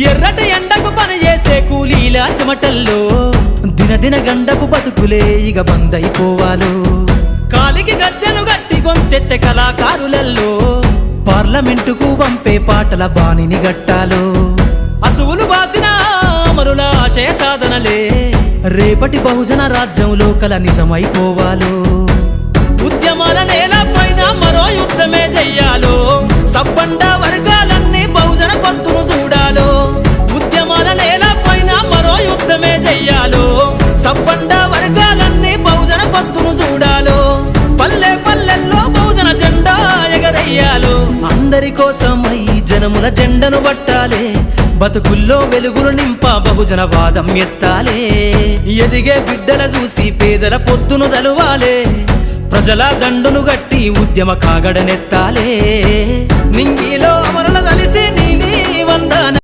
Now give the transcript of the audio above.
ఎర్రటి ఎండకు పని చేసే కూలీల చెమటల్లో దినదిన గండపు బతుకులే ఇక బందైపోవాలో కాలికి గజ్జను గట్టి గొంతెత్తె కళాకారులల్లో పార్లమెంటుకు పంపే పాటల బాణిని గట్టాలో అసువులు బాసిన అమరుల ఆశయ సాధనలే రేపటి బహుజన రాజ్యంలో కల నిజమైపోవాలో ఉద్యమాల నేల పైన మరో యుద్ధమే చెయ్యాలో సబ్బండ వర్గాలన్నీ బహుజన పంతును చూడాలో ఉద్యమాల నేల పైన మరో యుద్ధమే చెయ్యాలో సబ్బండ వర్గాలన్నీ బహుజన పంతును చూడాలో పల్లె పల్లెల్లో బహుజన జెండా ఎగరయ్యాలో అందరి కోసమై జనముల జెండను పట్టాలే బతుకుల్లో వెలుగులు నింప బహుజన వాదం ఎత్తాలే ఎదిగే బిడ్డల చూసి పేదల పొత్తును దలువాలే ప్రజల దండును గట్టి ఉద్యమ కాగడనెత్తాలే నింగిలో అమరుల దలిసి నీలి వందన